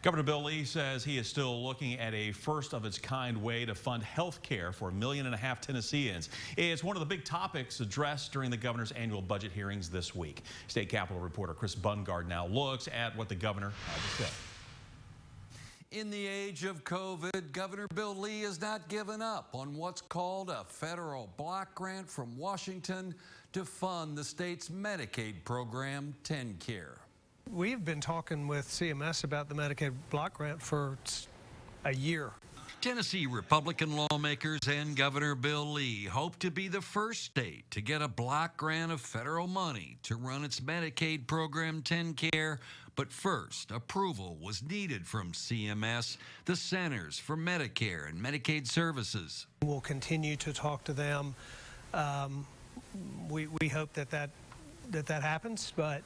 Governor Bill Lee says he is still looking at a first-of-its-kind way to fund health care for 1.5 million Tennesseans. It's one of the big topics addressed during the governor's annual budget hearings this week. State Capitol reporter Chris Bungard now looks at what the governor had to say. In the age of COVID, Governor Bill Lee has not given up on what's called a federal block grant from Washington to fund the state's Medicaid program, TennCare. We've been talking with CMS about the Medicaid block grant for a year. Tennessee Republican lawmakers and Governor Bill Lee hope to be the first state to get a block grant of federal money to run its Medicaid program, TennCare. But first, approval was needed from CMS, the Centers for Medicare and Medicaid Services. We'll continue to talk to them. We hope that happens, but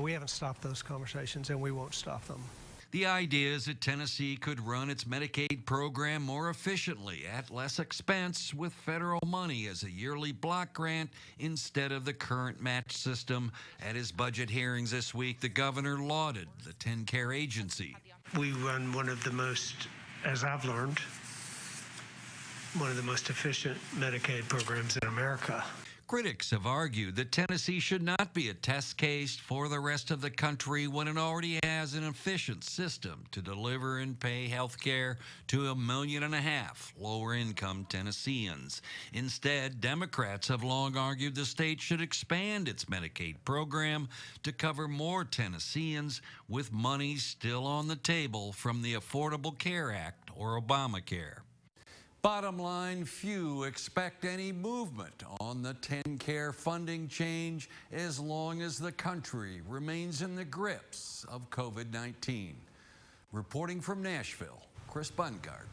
we haven't stopped those conversations, and we won't stop them. The idea is that Tennessee could run its Medicaid program more efficiently at less expense with federal money as a yearly block grant instead of the current match system. At his budget hearings this week, the governor lauded the TennCare agency. We run one of the most, as I've learned, one of the most efficient Medicaid programs in America. Critics have argued that Tennessee should not be a test case for the rest of the country when it already has an efficient system to deliver and pay health care to 1.5 million lower-income Tennesseans. Instead, Democrats have long argued the state should expand its Medicaid program to cover more Tennesseans, with money still on the table from the Affordable Care Act or Obamacare. Bottom line, few expect any movement on the TennCare funding change as long as the country remains in the grips of COVID-19. Reporting from Nashville, Chris Bungard.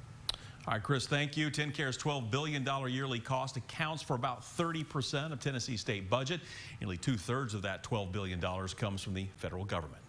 All right, Chris, thank you. TennCare's $12 billion yearly cost accounts for about 30% of Tennessee's state budget. Nearly 2/3 of that $12 billion comes from the federal government.